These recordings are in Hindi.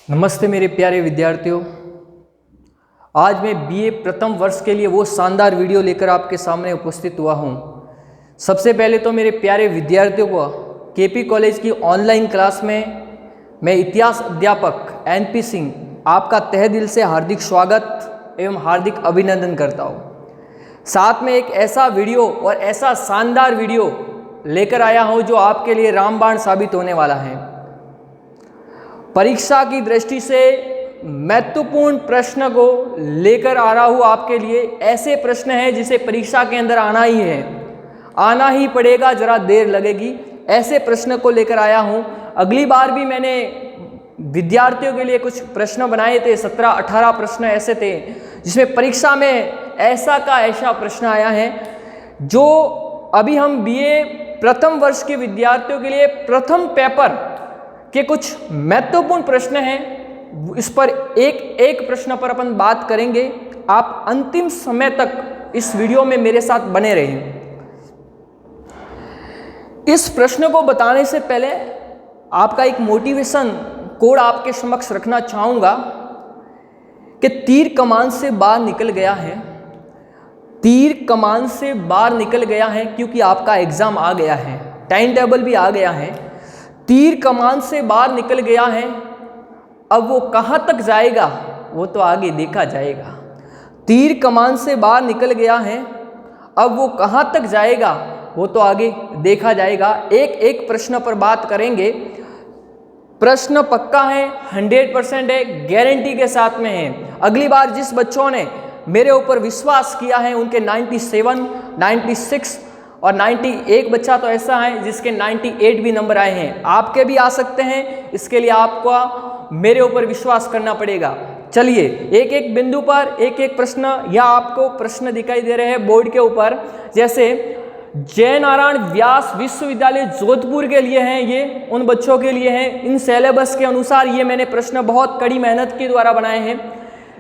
नमस्ते मेरे प्यारे विद्यार्थियों। आज मैं बीए प्रथम वर्ष के लिए वो शानदार वीडियो लेकर आपके सामने उपस्थित हुआ हूँ। सबसे पहले तो मेरे प्यारे विद्यार्थियों को केपी कॉलेज की ऑनलाइन क्लास में मैं इतिहास अध्यापक एनपी सिंह आपका तहे दिल से हार्दिक स्वागत एवं हार्दिक अभिनंदन करता हूँ। साथ में एक ऐसा वीडियो और ऐसा शानदार वीडियो लेकर आया हूँ जो आपके लिए रामबाण साबित होने वाला है। परीक्षा की दृष्टि से महत्वपूर्ण प्रश्न को लेकर आ रहा हूँ आपके लिए। ऐसे प्रश्न हैं जिसे परीक्षा के अंदर आना ही है, आना ही पड़ेगा, जरा देर लगेगी। ऐसे प्रश्न को लेकर आया हूँ। अगली बार भी मैंने विद्यार्थियों के लिए कुछ प्रश्न बनाए थे, 17-18 प्रश्न ऐसे थे जिसमें परीक्षा में ऐसा का ऐसा प्रश्न आया है जो अभी हम बीए प्रथम वर्ष के विद्यार्थियों के लिए प्रथम पेपर के कुछ महत्वपूर्ण प्रश्न हैं। इस पर एक एक प्रश्न पर अपन बात करेंगे। आप अंतिम समय तक इस वीडियो में मेरे साथ बने रहें। इस प्रश्न को बताने से पहले आपका एक मोटिवेशन कोड आपके समक्ष रखना चाहूंगा कि तीर कमान से बाहर निकल गया है। तीर कमान से बाहर निकल गया है क्योंकि आपका एग्जाम आ गया है, टाइम टेबल भी आ गया है। तीर कमान से बाहर निकल गया है, अब वो कहाँ तक जाएगा वो तो आगे देखा जाएगा। तीर कमान से बाहर निकल गया है, अब वो कहाँ तक जाएगा वो तो आगे देखा जाएगा। एक एक प्रश्न पर बात करेंगे। प्रश्न पक्का है, 100% है, गारंटी के साथ में है। अगली बार जिस बच्चों ने मेरे ऊपर विश्वास किया है उनके 97, 96 और 91 बच्चा तो ऐसा है जिसके 98 भी नंबर आए हैं। आपके भी आ सकते हैं, इसके लिए आपको मेरे ऊपर विश्वास करना पड़ेगा। चलिए एक एक बिंदु पर एक एक प्रश्न, या आपको प्रश्न दिखाई दे रहे हैं बोर्ड के ऊपर, जैसे जय नारायण व्यास विश्वविद्यालय जोधपुर के लिए हैं, ये उन बच्चों के लिए हैं। इन सिलेबस के अनुसार ये मैंने प्रश्न बहुत कड़ी मेहनत के द्वारा बनाए हैं।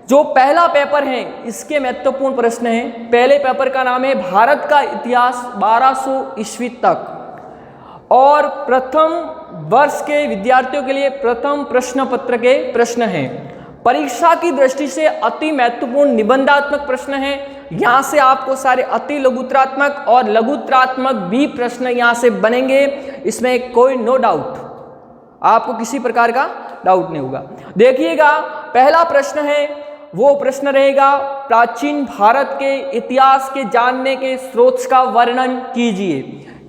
जो पहला पेपर है इसके महत्वपूर्ण प्रश्न हैं। पहले पेपर का नाम है भारत का इतिहास 1200 ईस्वी तक, और प्रथम वर्ष के विद्यार्थियों के लिए प्रथम प्रश्न पत्र के प्रश्न हैं। परीक्षा की दृष्टि से अति महत्वपूर्ण निबंधात्मक प्रश्न हैं। यहाँ से आपको सारे अति लघुत्रात्मक और लघुत्रात्मक भी प्रश्न यहाँ से बनेंगे, इसमें कोई नो डाउट, आपको किसी प्रकार का डाउट नहीं होगा। देखिएगा पहला प्रश्न है, वो प्रश्न रहेगा प्राचीन भारत के इतिहास के जानने के स्रोत का वर्णन कीजिए।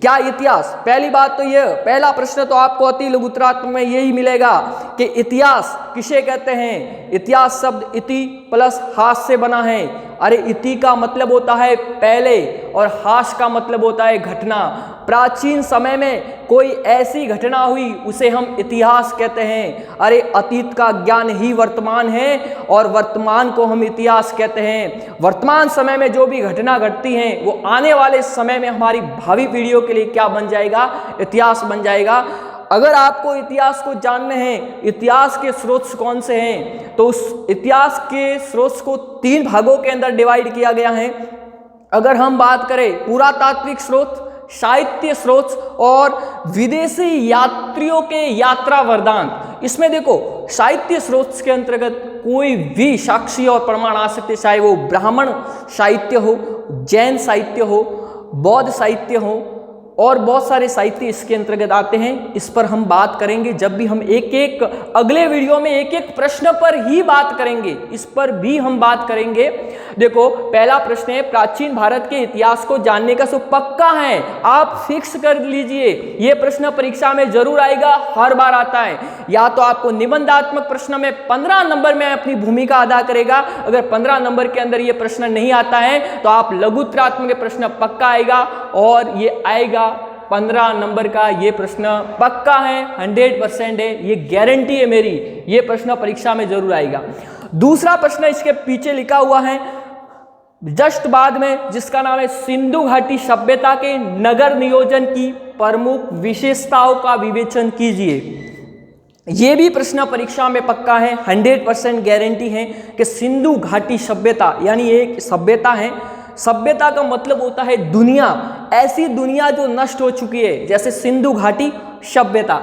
क्या इतिहास, पहली बात तो यह, पहला प्रश्न तो आपको अति लघुत्रात्मक में यही मिलेगा कि इतिहास किसे कहते हैं। इतिहास शब्द इति प्लस हास से बना है। अरे इति का मतलब होता है पहले और हास का मतलब होता है घटना। प्राचीन समय में कोई ऐसी घटना हुई उसे हम इतिहास कहते हैं। अरे अतीत का ज्ञान ही वर्तमान है और वर्तमान को हम इतिहास कहते हैं। वर्तमान समय में जो भी घटना घटती हैं वो आने वाले समय में हमारी भावी पीढ़ियों के लिए क्या बन जाएगा, इतिहास बन जाएगा। अगर आपको इतिहास को जानने हैं, इतिहास के स्रोत कौन से हैं, तो उस इतिहास के स्रोत को 3 भागों के अंदर डिवाइड किया गया है। अगर हम बात करें पुरातात्विक स्रोत, साहित्य स्रोत और विदेशी यात्रियों के यात्रा वृत्तांत। इसमें देखो साहित्य स्रोत के अंतर्गत कोई भी साक्षी और प्रमाण आ सकते, चाहे वो ब्राह्मण साहित्य हो, जैन साहित्य हो, बौद्ध साहित्य हो, और बहुत सारे साहित्य इसके अंतर्गत आते हैं। इस पर हम बात करेंगे जब भी हम एक एक अगले वीडियो में एक एक प्रश्न पर ही बात करेंगे, इस पर भी हम बात करेंगे। देखो पहला प्रश्न है प्राचीन भारत के इतिहास को जानने का सो पक्का है, आप फिक्स कर लीजिए। यह प्रश्न परीक्षा में जरूर आएगा, हर बार आता है। या तो आपको निबंधात्मक प्रश्न में 15 नंबर में अपनी भूमिका अदा करेगा। अगर 15 नंबर के अंदर यह प्रश्न नहीं आता है तो आप लघुत्रात्मक प्रश्न पक्का आएगा, और ये आएगा 15 नंबर का। ये प्रश्न पक्का है, 100% है, ये गारंटी है मेरी, ये प्रश्न परीक्षा में जरूर आएगा। दूसरा प्रश्न इसके पीछे लिखा हुआ है जस्ट बाद में, जिसका नाम है सिंधु घाटी सभ्यता के नगर नियोजन की प्रमुख विशेषताओं का विवेचन कीजिए। ये भी प्रश्न परीक्षा में पक्का है, 100% गारंटी है कि सिंधु घाटी सभ्यता यानी एक सभ्यता है। सभ्यता का मतलब होता है दुनिया, ऐसी दुनिया जो नष्ट हो चुकी है, जैसे सिंधु घाटी सभ्यता।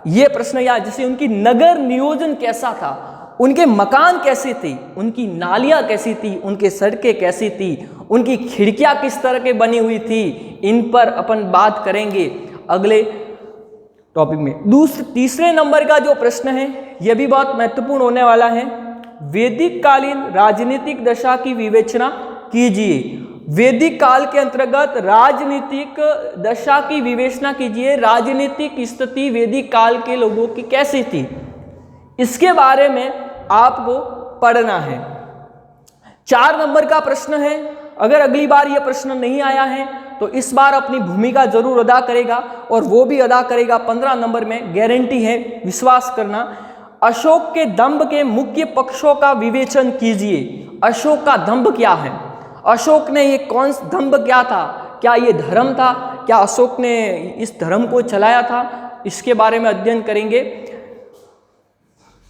ये प्रश्न, या जैसे उनकी नगर नियोजन कैसा था, उनके मकान कैसे थे, उनकी नालियां कैसी थी, उनके सड़कें कैसी थी, उनकी खिड़कियां किस तरह के बनी हुई थी, इन पर अपन बात करेंगे अगले टॉपिक में। तीसरे नंबर का जो प्रश्न है यह भी बहुत महत्वपूर्ण होने वाला है। वैदिक कालीन राजनीतिक दशा की विवेचना कीजिए। वैदिक काल के अंतर्गत राजनीतिक दशा की विवेचना कीजिए। राजनीतिक स्थिति वैदिक काल के लोगों की कैसी थी, इसके बारे में आपको पढ़ना है। 4 नंबर का प्रश्न है। अगर अगली बार यह प्रश्न नहीं आया है तो इस बार अपनी भूमिका जरूर अदा करेगा, और वो भी अदा करेगा 15 नंबर में, गारंटी है, विश्वास करना। अशोक के दंभ के मुख्य पक्षों का विवेचन कीजिए। अशोक का दंभ क्या है, अशोक ने ये कौन दंभ क्या था, क्या ये धर्म था, क्या अशोक ने इस धर्म को चलाया था, इसके बारे में अध्ययन करेंगे।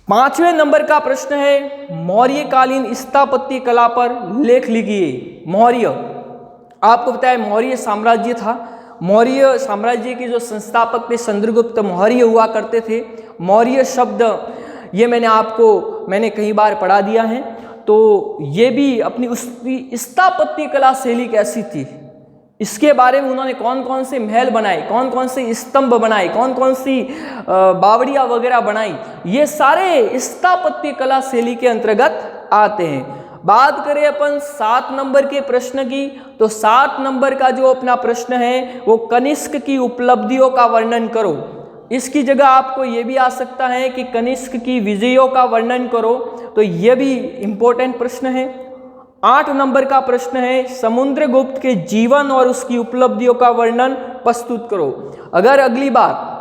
5वें नंबर का प्रश्न है, मौर्यकालीन स्थापत्य कला पर लेख लिखिए। मौर्य, आपको पता है मौर्य साम्राज्य था। मौर्य साम्राज्य के जो संस्थापक थे चंद्रगुप्त मौर्य हुआ करते थे। मौर्य शब्द ये मैंने कई बार पढ़ा दिया है। तो ये भी अपनी उसकी स्थापत्य कला शैली कैसी थी, इसके बारे में उन्होंने कौन कौन से महल बनाए, कौन कौन से स्तंभ बनाए, कौन कौन सी बावड़ियाँ वगैरह बनाई, ये सारे स्थापत्य कला शैली के अंतर्गत आते हैं। बात करें अपन 7 नंबर के प्रश्न की, तो 7 नंबर का जो अपना प्रश्न है वो कनिष्क की उपलब्धियों का वर्णन करो। इसकी जगह आपको ये भी आ सकता है कि कनिष्क की विजयों का वर्णन करो, तो ये भी इंपॉर्टेंट प्रश्न है। 8 नंबर का प्रश्न है, समुद्रगुप्त के जीवन और उसकी उपलब्धियों का वर्णन प्रस्तुत करो। अगर अगली बार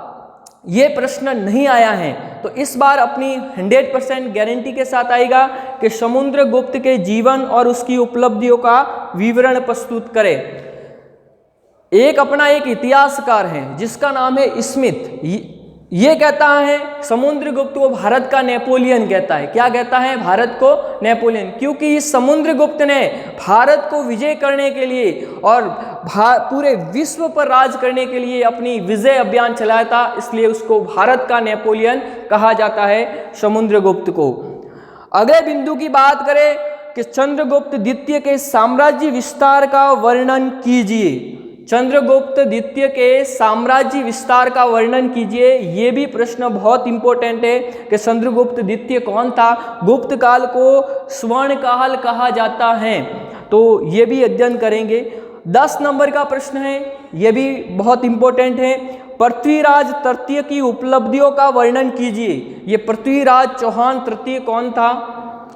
ये प्रश्न नहीं आया है तो इस बार अपनी 100% गारंटी के साथ आएगा कि समुद्रगुप्त के जीवन और उसकी उपलब्धियों का विवरण प्रस्तुत करें। एक इतिहासकार है जिसका नाम है स्मिथ। ये कहता है समुद्रगुप्त को भारत का नेपोलियन कहता है। क्या कहता है? भारत को नेपोलियन, क्योंकि समुद्रगुप्त ने भारत को विजय करने के लिए और पूरे विश्व पर राज करने के लिए अपनी विजय अभियान चलाया था, इसलिए उसको भारत का नेपोलियन कहा जाता है समुद्रगुप्त को। अगले बिंदु की बात करें कि चंद्रगुप्त द्वितीय के साम्राज्य विस्तार का वर्णन कीजिए। चंद्रगुप्त द्वितीय के साम्राज्य विस्तार का वर्णन कीजिए। ये भी प्रश्न बहुत इंपॉर्टेंट है कि चंद्रगुप्त द्वितीय कौन था। गुप्त काल को स्वर्ण काल कहा जाता है, तो ये भी अध्ययन करेंगे। 10 नंबर का प्रश्न है, ये भी बहुत इंपॉर्टेंट है। पृथ्वीराज तृतीय की उपलब्धियों का वर्णन कीजिए। ये पृथ्वीराज चौहान तृतीय कौन था?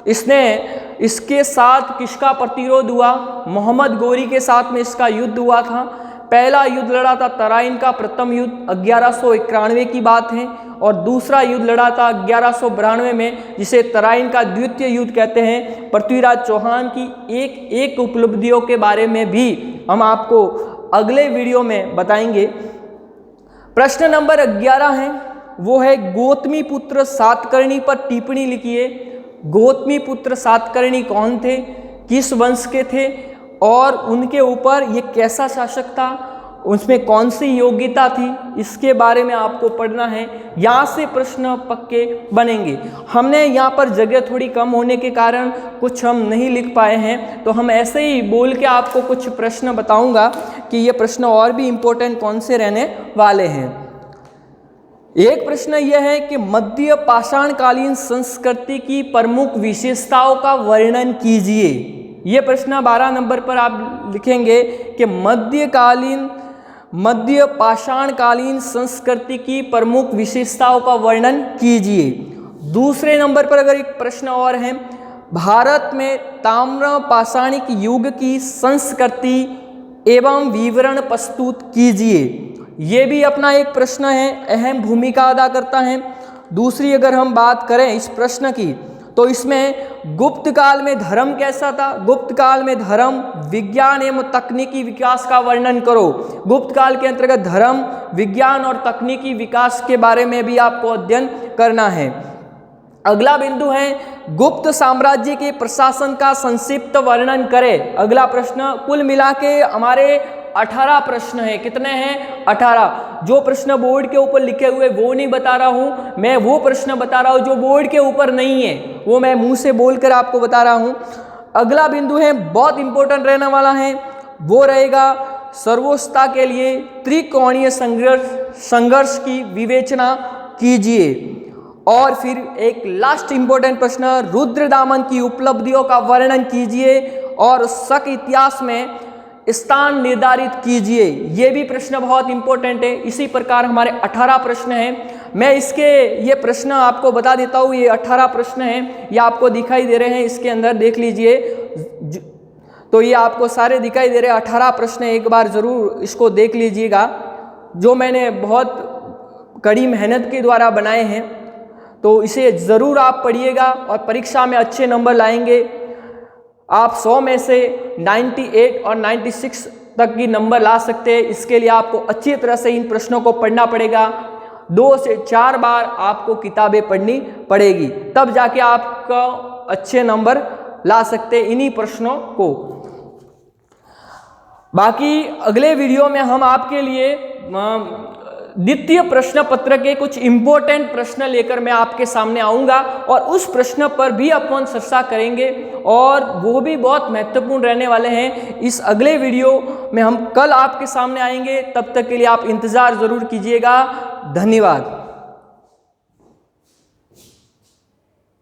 इसके साथ किसका प्रतिरोध हुआ? मोहम्मद गोरी के साथ में इसका युद्ध हुआ था। पहला युद्ध लड़ा था तराइन का प्रथम युद्ध 1191 की बात है, और दूसरा युद्ध लड़ा था 1192 में, जिसे तराइन का द्वितीय युद्ध कहते हैं। पृथ्वीराज चौहान की एक उपलब्धियों के बारे में भी हम आपको अगले वीडियो में बताएंगे। प्रश्न नंबर 11 है, वो है गौतमी पुत्र सातकर्णी पर टिप्पणी लिखिए। गौतमी पुत्र सातकर्णी कौन थे, किस वंश के थे, और उनके ऊपर ये कैसा शासक था, उसमें कौन सी योग्यता थी, इसके बारे में आपको पढ़ना है। यहाँ से प्रश्न पक्के बनेंगे। हमने यहाँ पर जगह थोड़ी कम होने के कारण कुछ हम नहीं लिख पाए हैं, तो हम ऐसे ही बोल के आपको कुछ प्रश्न बताऊंगा कि ये प्रश्न और भी इम्पोर्टेंट कौन से रहने वाले हैं। एक प्रश्न यह है कि मध्य पाषाणकालीन संस्कृति की प्रमुख विशेषताओं का वर्णन कीजिए। यह प्रश्न 12 नंबर पर आप लिखेंगे कि मध्य पाषाणकालीन संस्कृति की प्रमुख विशेषताओं का वर्णन कीजिए। दूसरे नंबर पर अगर एक प्रश्न और है, भारत में ताम्र पाषाणिक युग की संस्कृति एवं विवरण प्रस्तुत कीजिए। ये भी अपना एक प्रश्न है, अहम भूमिका अदा करता है। दूसरी अगर हम बात करें इस प्रश्न की, तो इसमें गुप्त काल में धर्म कैसा था। गुप्त काल में धर्म, विज्ञान एवं तकनीकी विकास का वर्णन करो। गुप्त काल के अंतर्गत धर्म, विज्ञान और तकनीकी विकास के बारे में भी आपको अध्ययन करना है। अगला बिंदु है गुप्त साम्राज्य के प्रशासन का संक्षिप्त वर्णन करें। अगला प्रश्न, कुल मिला के हमारे 18 प्रश्न हैं। कितने हैं? 18। जो प्रश्न बोर्ड के ऊपर लिखे हुए वो नहीं बता रहा हूँ, मैं वो प्रश्न बता रहा हूँ जो बोर्ड के ऊपर नहीं है, वो मैं मुंह से बोलकर आपको बता रहा हूँ। अगला बिंदु है, बहुत इंपॉर्टेंट रहने वाला है, वो रहेगा सर्वोच्चता के लिए त्रिकोणीय संघर्ष की विवेचना कीजिए। और फिर एक लास्ट इंपॉर्टेंट प्रश्न, रुद्रदामन की उपलब्धियों का वर्णन कीजिए और शक इतिहास में स्थान निर्धारित कीजिए। ये भी प्रश्न बहुत इंपॉर्टेंट है। इसी प्रकार हमारे 18 प्रश्न हैं। मैं ये प्रश्न आपको बता देता हूँ। ये 18 प्रश्न हैं, ये आपको दिखाई दे रहे हैं, इसके अंदर देख लीजिए। तो ये आपको सारे दिखाई दे रहे हैं 18 प्रश्न। एक बार ज़रूर इसको देख लीजिएगा, जो मैंने बहुत कड़ी मेहनत के द्वारा बनाए हैं। तो इसे ज़रूर आप पढ़िएगा और परीक्षा में अच्छे नंबर लाएंगे। आप 100 में से 98 और 96 तक की नंबर ला सकते हैं। इसके लिए आपको अच्छी तरह से इन प्रश्नों को पढ़ना पड़ेगा। 2 से 4 बार आपको किताबें पढ़नी पड़ेगी, तब जाके आपका अच्छे नंबर ला सकते इन्हीं प्रश्नों को। बाकी अगले वीडियो में हम आपके लिए द्वितीय प्रश्न पत्र के कुछ इंपॉर्टेंट प्रश्न लेकर मैं आपके सामने आऊंगा और उस प्रश्न पर भी अपन चर्चा करेंगे और वो भी बहुत महत्वपूर्ण रहने वाले हैं। इस अगले वीडियो में हम कल आपके सामने आएंगे। तब तक के लिए आप इंतज़ार ज़रूर कीजिएगा। धन्यवाद।